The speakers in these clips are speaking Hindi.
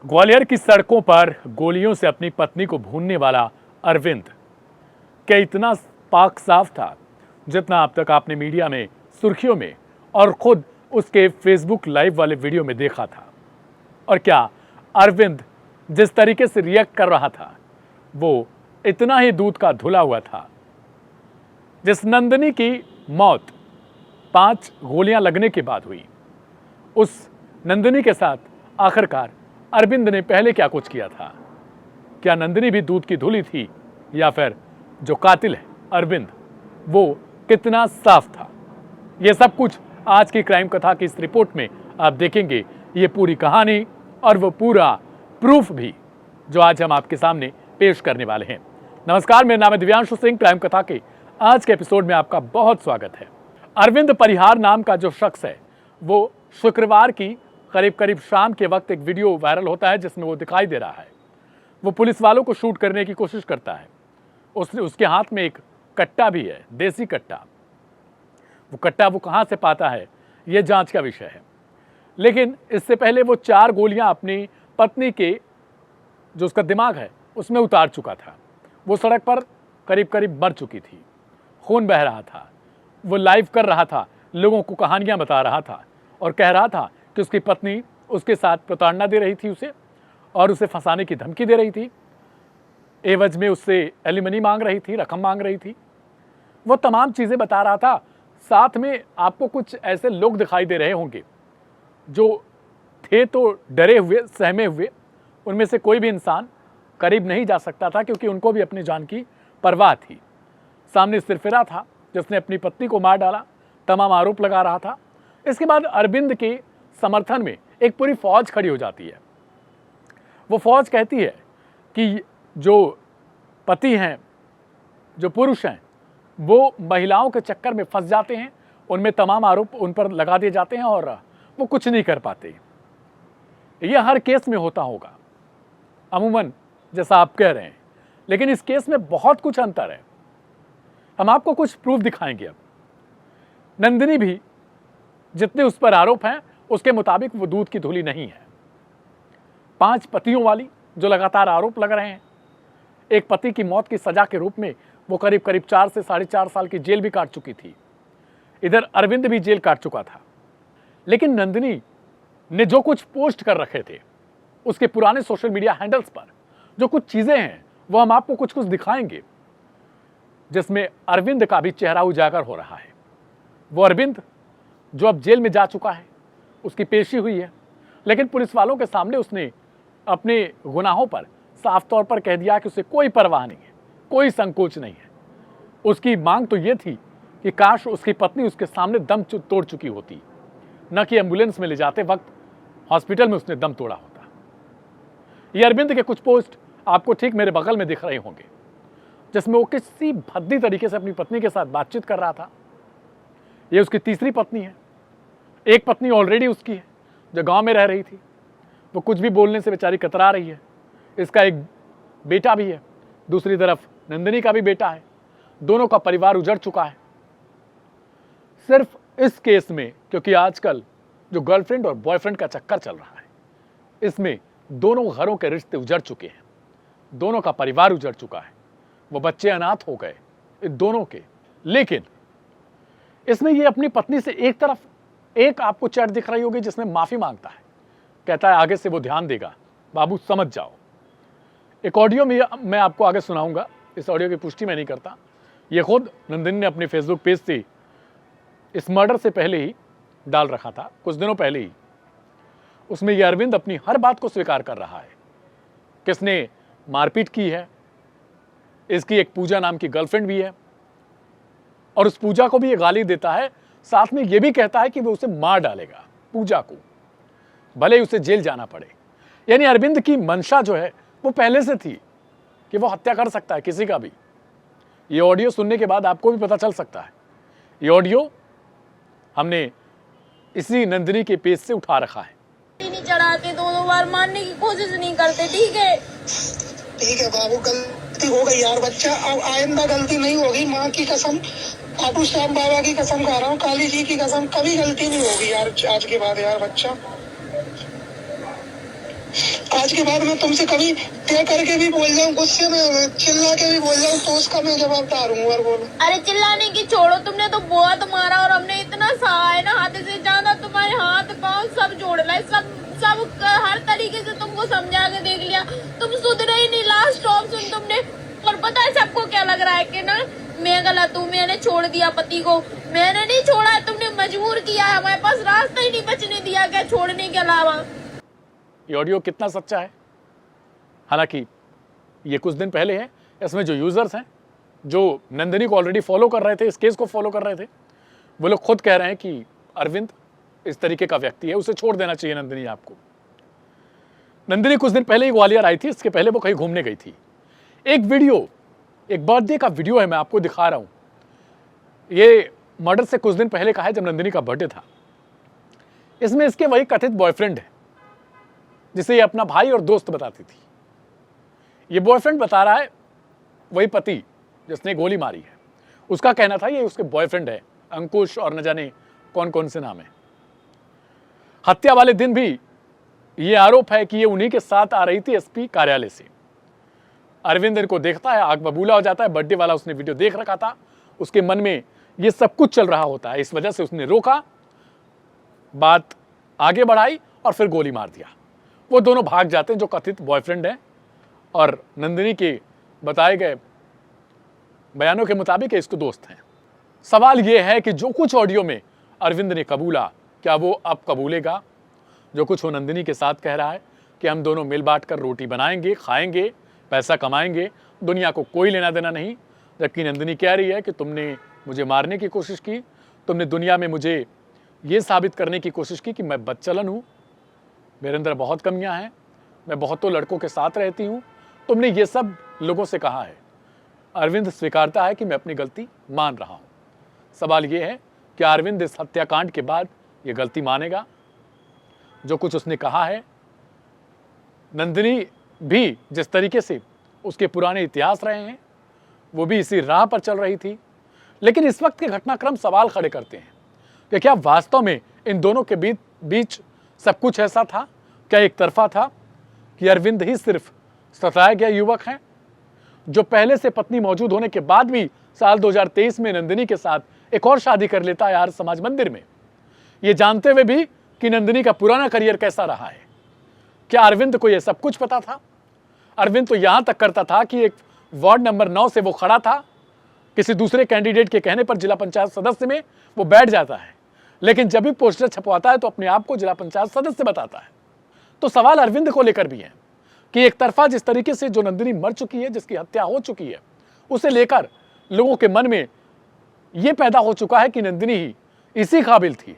ग्वालियर की सड़कों पर गोलियों से अपनी पत्नी को भूनने वाला अरविंद क्या इतना पाक साफ था जितना अब तक आपने मीडिया में सुर्खियों में और खुद उसके फेसबुक लाइव वाले वीडियो में देखा था? और क्या अरविंद जिस तरीके से रिएक्ट कर रहा था वो इतना ही दूध का धुला हुआ था? जिस नंदिनी की मौत 5 गोलियां लगने के बाद हुई, उस नंदिनी के साथ आखिरकार अरविंद ने पहले क्या कुछ किया था? क्या नंदिनी भी दूध की धुली थी या फिर जो कातिल है अरविंद वो कितना साफ था? यह सब कुछ आज की क्राइम कथा की इस रिपोर्ट में आप देखेंगे। ये पूरी कहानी और वो पूरा प्रूफ भी जो आज हम आपके सामने पेश करने वाले हैं। नमस्कार, मेरा नाम है दिव्यांशु सिंह। क्राइम कथा के आज के एपिसोड में आपका बहुत स्वागत है। अरविंद परिहार नाम का जो शख्स है वो शुक्रवार की करीब शाम के वक्त एक वीडियो वायरल होता है जिसमें वो दिखाई दे रहा है। वो पुलिस वालों को शूट करने की कोशिश करता है। उसके हाथ में एक कट्टा भी है, देसी कट्टा। वो कट्टा वो कहाँ से पाता है ये जांच का विषय है। लेकिन इससे पहले वो 4 गोलियां अपनी पत्नी के जो उसका दिमाग है उसमें उतार चुका था। वो सड़क पर करीब मर चुकी थी, खून बह रहा था। वो लाइव कर रहा था, लोगों को कहानियां बता रहा था और कह रहा था कि उसकी पत्नी उसके साथ प्रताड़ना दे रही थी उसे और उसे फंसाने की धमकी दे रही थी। एवज में उससे एलिमनी मांग रही थी, रकम मांग रही थी। वो तमाम चीज़ें बता रहा था। साथ में आपको कुछ ऐसे लोग दिखाई दे रहे होंगे जो थे तो डरे हुए, सहमे हुए। उनमें से कोई भी इंसान करीब नहीं जा सकता था क्योंकि उनको भी अपनी जान की परवाह थी। सामने सिरफिरा था जिसने अपनी पत्नी को मार डाला, तमाम आरोप लगा रहा था। इसके बाद अरविंद के समर्थन में एक पूरी फौज खड़ी हो जाती है। वो फौज कहती है कि जो पति हैं, जो पुरुष हैं, वो महिलाओं के चक्कर में फंस जाते हैं, उनमें तमाम आरोप उन पर लगा दिए जाते हैं और वो कुछ नहीं कर पाते। ये हर केस में होता होगा अमूमन, जैसा आप कह रहे हैं, लेकिन इस केस में बहुत कुछ अंतर है। हम आपको कुछ प्रूफ दिखाएंगे। अब नंदिनी भी जितने उस पर आरोप हैं उसके मुताबिक वो दूध की धुली नहीं है। 5 पतियों वाली जो लगातार आरोप लग रहे हैं। एक पति की मौत की सजा के रूप में वो करीब 4 से 4.5 साल की जेल भी काट चुकी थी। इधर अरविंद भी जेल काट चुका था। लेकिन नंदिनी ने जो कुछ पोस्ट कर रखे थे उसके पुराने सोशल मीडिया हैंडल्स पर जो कुछ चीजें हैं वो हम आपको कुछ दिखाएंगे जिसमें अरविंद का भी चेहरा उजागर हो रहा है। वो अरविंद जो अब जेल में जा चुका है, उसकी पेशी हुई है, लेकिन पुलिस वालों के सामने उसने अपने गुनाहों पर साफ तौर पर कह दिया कि उसे कोई परवाह नहीं है, कोई संकोच नहीं है। उसकी मांग तो ये थी कि काश उसकी पत्नी उसके सामने दम तोड़ चुकी होती, न कि एम्बुलेंस में ले जाते वक्त हॉस्पिटल में उसने दम तोड़ा होता। ये अरविंद के कुछ पोस्ट आपको ठीक मेरे बगल में दिख रहे होंगे जिसमें वो किसी भद्दी तरीके से अपनी पत्नी के साथ बातचीत कर रहा था। ये उसकी तीसरी पत्नी है। एक पत्नी ऑलरेडी उसकी है जो गांव में रह रही थी। वो कुछ भी बोलने से बेचारी कतरा रही है। इसका एक बेटा भी है, दूसरी तरफ नंदिनी का भी बेटा है। दोनों का परिवार उजड़ चुका है। सिर्फ इस केस में, क्योंकि आजकल जो गर्लफ्रेंड और बॉयफ्रेंड का चक्कर चल रहा है, इसमें दोनों घरों के रिश्ते उजड़ चुके हैं। दोनों का परिवार उजड़ चुका है। वो बच्चे अनाथ हो गए इन दोनों के। लेकिन इसमें ये अपनी पत्नी से एक तरफ एक आपको चैट दिख रही होगी जिसमें माफी मांगता है, कहता है आगे से वो ध्यान देगा, बाबू समझ जाओ। एक ऑडियो में मैं आपको आगे सुनाऊंगा। इस ऑडियो की पुष्टि मैं नहीं करता। ये खुद नंदिनी ने अपने फेसबुक पेज से इस मर्डर से पहले ही डाल रखा था, कुछ दिनों पहले ही। उसमें ये अरविंद अपनी हर बात को स्वीकार कर रहा है। किसने मारपीट की है, इसकी एक पूजा नाम की गर्लफ्रेंड भी है और उस पूजा को भी ये गाली देता है। साथ में ये भी कहता है कि वो उसे मार डालेगा, पूजा को, भले ही उसे जेल जाना पड़े। यानी अरविंद की मंशा जो है वो पहले से थी कि वो हत्या कर सकता है किसी का भी। ये ऑडियो सुनने के बाद आपको भी पता चल सकता है। ये ऑडियो हमने इसी नंदिनी के पेज से उठा रखा है। नहीं चढ़ाते, 2 बार मारने की कोशिश नहीं करते। ठीक है बाबू, गलती हो गई यार बच्चा, अब आइंदा गलती नहीं होगी। माँ की कसम, खाटू श्याम बाबा की कसम खा रहा हूँ, काली जी की कसम, कभी गलती नहीं होगी यार आज के बाद यार बच्चा। आज के बाद मैं तुमसे कभी तय करके भी बोल जाऊँ, गुस्से में चिल्ला के भी बोल जाऊँ तो उसका मैं जवाबदार हूँ। और बोलो। अरे चिल्लाने की छोड़ो, तुमने तो बहुत मारा और हमने इतना सहा है ना, हाथ से ज्यादा तुम्हारे हाथ पाँव सब जोड़ लाए, सब हर तरीके से तुमको समझा के देख लिया, तुम सुधरे ही नहीं। लास्ट ऑप्शन तुमने, और पता है सबको क्या लग रहा है कि ना मैं गलत हूँ, मैंने छोड़ दिया पति को। मैंने नहीं छोड़ा है, तुमने मजबूर किया है, हमारे पास रास्ता ही नहीं बचने दिया क्या छोड़ने के अलावा। ये ऑडियो कितना सच्चा है? हालांकि ये कुछ दिन पहले है, इसमें जो यूजर्स हैं जो नंदिनी को ऑलरेडी फॉलो कर रहे थे, इस केस को फॉलो कर रहे थे, वो लोग खुद कह रहे हैं कि अरविंद इस तरीके का व्यक्ति है, उसे छोड़ देना चाहिए नंदिनी आपको। नंदिनी कुछ दिन पहले ही ग्वालियर आई थी, इसके पहले वो कहीं घूमने गई थी। एक वीडियो, एक बर्थडे का वीडियो है, मैं आपको दिखा रहा हूं। ये मर्डर से कुछ दिन पहले का है, जब नंदिनी का बर्थडे था। इसमें इसके वही कथित बॉयफ्रेंड है जिसे ये अपना भाई और दोस्त बताती थी। ये बॉयफ्रेंड बता रहा है वही पति जिसने गोली मारी है, उसका कहना था ये उसके बॉयफ्रेंड है, अंकुश और न जाने कौन कौन से नाम है। हत्या वाले दिन भी ये आरोप है कि ये उन्हीं के साथ आ रही थी एसपी कार्यालय से। अरविंद इनको देखता है, आग बबूला हो जाता है। बर्थडे वाला उसने वीडियो देख रखा था, उसके मन में ये सब कुछ चल रहा होता है, इस वजह से उसने रोका, बात आगे बढ़ाई और फिर गोली मार दिया। वो दोनों भाग जाते हैं जो कथित बॉयफ्रेंड है, और नंदिनी के बताए गए बयानों के मुताबिक इसके दोस्त हैं। सवाल ये है कि जो कुछ ऑडियो में अरविंद ने कबूला, क्या वो अब कबूलेगा? जो कुछ वो नंदिनी के साथ कह रहा है कि हम दोनों मिल बांट कर रोटी बनाएंगे, खाएंगे, पैसा कमाएंगे, दुनिया को कोई लेना देना नहीं, जबकि नंदिनी कह रही है कि तुमने मुझे मारने की कोशिश की, तुमने दुनिया में मुझे ये साबित करने की कोशिश की कि मैं बदचलन हूँ, मेरे अंदर बहुत कमियां हैं, मैं बहुतों लड़कों के साथ रहती हूँ, तुमने ये सब लोगों से कहा है। अरविंद स्वीकारता है कि मैं अपनी गलती मान रहा हूँ। सवाल ये है कि अरविंद इस हत्याकांड के बाद ये गलती मानेगा? जो कुछ उसने कहा है, नंदिनी भी जिस तरीके से उसके पुराने इतिहास रहे हैं, वो भी इसी राह पर चल रही थी। लेकिन इस वक्त के घटनाक्रम सवाल खड़े करते हैं कि क्या वास्तव में इन दोनों के बीच सब कुछ ऐसा था? क्या एक तरफा था कि अरविंद ही सिर्फ सताया गया युवक है जो पहले से पत्नी मौजूद होने के बाद भी साल 2023 में नंदिनी के साथ एक और शादी कर लेता है आर्य समाज मंदिर में, ये जानते हुए भी कि नंदिनी का पुराना करियर कैसा रहा है? क्या अरविंद को यह सब कुछ पता था? अरविंद तो यहां तक करता था कि एक वार्ड नंबर 9 से वो खड़ा था, किसी दूसरे कैंडिडेट के कहने पर जिला पंचायत सदस्य में वो बैठ जाता है, लेकिन जब भी पोस्टर छपवाता है तो अपने आप को जिला पंचायत सदस्य बताता है। तो सवाल अरविंद को लेकर भी है कि एक तरफा जिस तरीके से जो नंदिनी मर चुकी है, जिसकी हत्या हो चुकी है, उसे लेकर लोगों के मन में यह पैदा हो चुका है कि नंदिनी ही इसी काबिल थी,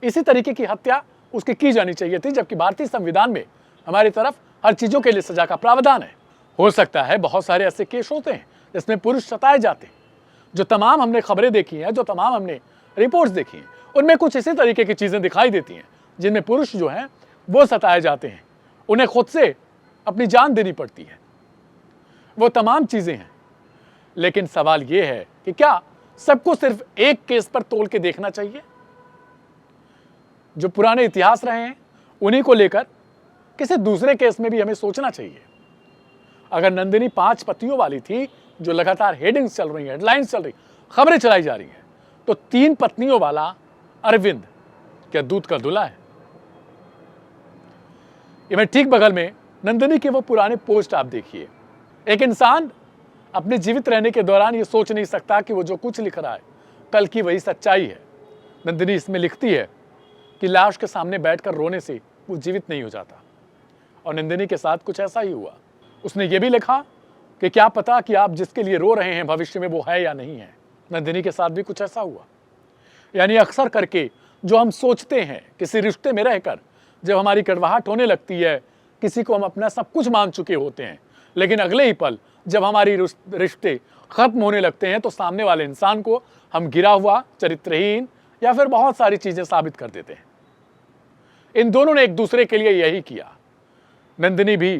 इसी तरीके की हत्या उसकी की जानी चाहिए थी, जबकि भारतीय संविधान में हमारी तरफ हर चीजों के लिए सजा का प्रावधान है। हो सकता है बहुत सारे ऐसे केस होते हैं जिसमें पुरुष सताए जाते हैं। जो तमाम हमने खबरें देखी हैं, जो तमाम हमने रिपोर्ट्स देखी हैं, उनमें कुछ इसी तरीके की चीजें दिखाई देती हैं जिनमें पुरुष जो हैं वो सताए जाते हैं, उन्हें खुद से अपनी जान देनी पड़ती है, वो तमाम चीजें हैं। लेकिन सवाल यह है कि क्या सबको सिर्फ एक केस पर तोल के देखना चाहिए? जो पुराने इतिहास रहे हैं उन्हीं को लेकर किसी दूसरे केस में भी हमें सोचना चाहिए। अगर नंदिनी 5 पतियों वाली थी, जो लगातार हेडिंग्स चल रही हैं, हेडलाइंस चल रही, खबरें चलाई जा रही हैं, तो 3 पत्नियों वाला अरविंद क्या दूध का धुला है? ये मैं ठीक बगल में नंदिनी के वो पुराने पोस्ट आप देखिए। एक इंसान अपने जीवित रहने के दौरान ये सोच नहीं सकता कि वो जो कुछ लिख रहा है कल की वही सच्चाई है। नंदिनी इसमें लिखती है कि लाश के सामने बैठकर रोने से वो जीवित नहीं हो जाता, और नंदिनी के साथ कुछ ऐसा ही हुआ। उसने ये भी लिखा कि क्या पता कि आप जिसके लिए रो रहे हैं भविष्य में वो है या नहीं है। नंदिनी के साथ भी कुछ ऐसा हुआ। यानी अक्सर करके जो हम सोचते हैं किसी रिश्ते में रहकर, जब हमारी कड़वाहट होने लगती है, किसी को हम अपना सब कुछ मान चुके होते हैं, लेकिन अगले ही पल जब हमारी रिश्ते खत्म होने लगते हैं तो सामने वाले इंसान को हम गिरा हुआ, चरित्रहीन या फिर बहुत सारी चीजें साबित कर देते हैं। इन दोनों ने एक दूसरे के लिए यही किया। नंदिनी भी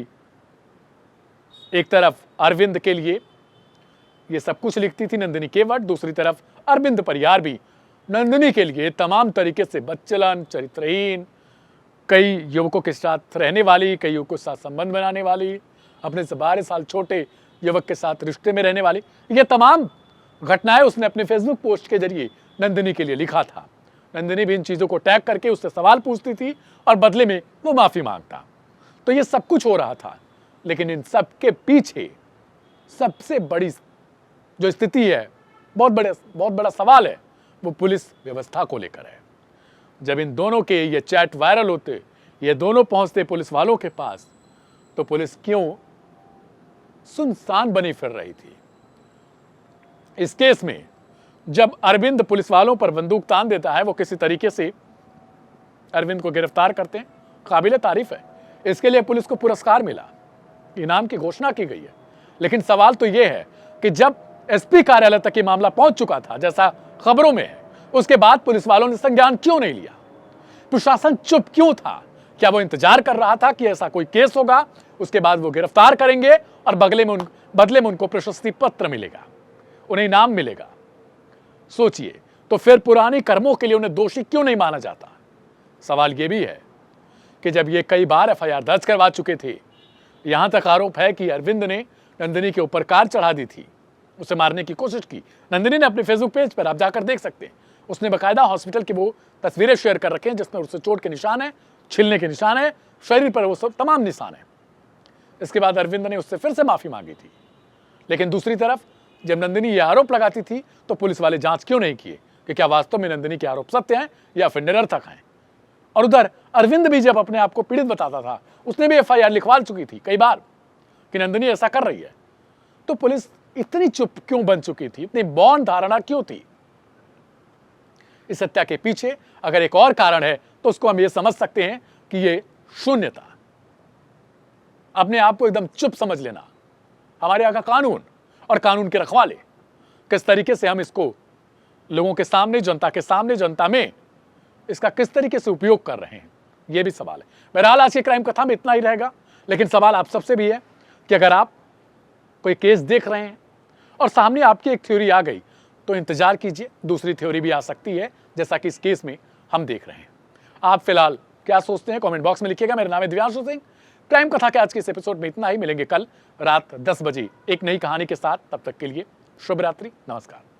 एक तरफ अरविंद के लिए ये सब कुछ लिखती थी, नंदिनी केवट, दूसरी तरफ अरविंद परियार भी नंदिनी के लिए तमाम तरीके से बदचलन, चरित्रहीन, कई युवकों के साथ रहने वाली, कई युवकों के साथ संबंध बनाने वाली, अपने से 12 साल छोटे युवक के साथ रिश्ते में रहने वाली, ये तमाम घटनाएं उसने अपने फेसबुक पोस्ट के जरिए नंदिनी के लिए लिखा था। नंदिनी भी इन चीज़ों को टैग करके उससे सवाल पूछती थी और बदले में वो माफ़ी मांगता। तो ये सब कुछ हो रहा था, लेकिन इन सब के पीछे सबसे बड़ी जो स्थिति है, बहुत बड़ा सवाल है, वो पुलिस व्यवस्था को लेकर है। जब इन दोनों के ये चैट वायरल होते, ये दोनों पहुंचते पुलिस वालों के पास, तो पुलिस क्यों सुनसान बनी फिर रही थी। इस केस में जब अरविंद पुलिस वालों पर बंदूक तान देता है, वो किसी तरीके से अरविंद को गिरफ्तार करते हैं, काबिल तारीफ है। इसके लिए पुलिस को पुरस्कार मिला, इनाम की घोषणा की गई है। लेकिन सवाल तो यह है कि जब एसपी कार्यालय तक ये मामला पहुंच चुका था, जैसा खबरों में है, उसके बाद पुलिस वालों ने संज्ञान क्यों नहीं लिया? प्रशासन चुप क्यों था? क्या वो इंतजार कर रहा था कि ऐसा कोई केस होगा, उसके बाद वो गिरफ्तार करेंगे और बदले में उनको प्रशस्ति पत्र मिलेगा, उन्हें इनाम मिलेगा? सोचिए, तो फिर पुराने कर्मों के लिए उन्हें दोषी क्यों नहीं माना जाता? सवाल यह भी है कि जब ये कई बार एफआईआर दर्ज करवा चुके थे, यहां तक आरोप है कि अरविंद ने नंदिनी के ऊपर कार चढ़ा दी थी, उसे मारने की कोशिश की। नंदिनी ने अपने फेसबुक पेज पर, आप जाकर देख सकते हैं, उसने बाकायदा हॉस्पिटल की वो तस्वीरें शेयर कर रखे हैं जिसमें उससे चोट के निशान है, छिलने के निशान है, शरीर पर वो सब तमाम निशान है। इसके बाद अरविंद ने उससे फिर से माफी मांगी थी। लेकिन दूसरी तरफ जब नंदिनी ये आरोप लगाती थी, तो पुलिस वाले जांच क्यों नहीं किए कि क्या वास्तव में नंदिनी के आरोप सत्य हैं या फिर निरर्थक हैं? और उधर अरविंद भी जब अपने आप को पीड़ित बताता था, उसने भी एफआईआर लिखवा चुकी थी कई बार कि नंदिनी ऐसा कर रही है। तो पुलिस इतनी चुप क्यों बन चुकी थी? इतनी मौन धारणा क्यों थी? इस हत्या के पीछे अगर एक और कारण है तो उसको हम ये समझ सकते हैं कि ये शून्यता, अपने आप को एकदम चुप समझ लेना। हमारे यहाँ का कानून और कानून के रखवाले, किस तरीके से हम इसको लोगों के सामने, जनता के सामने, जनता में इसका किस तरीके से उपयोग कर रहे हैं, यह भी सवाल है। बहरहाल आज की क्राइम कथा में इतना ही रहेगा, लेकिन सवाल आप सबसे भी है कि अगर आप कोई केस देख रहे हैं और सामने आपकी एक थ्योरी आ गई, तो इंतजार कीजिए, दूसरी थ्योरी भी आ सकती है, जैसा कि इस केस में हम देख रहे हैं। आप फिलहाल क्या सोचते हैं कमेंट बॉक्स में लिखिएगा। मेरा नाम है दिव्यांशु सिंह। क्राइम कथा के आज के इस एपिसोड में इतना ही। मिलेंगे कल रात 10 बजे एक नई कहानी के साथ। तब तक के लिए शुभ रात्रि, नमस्कार।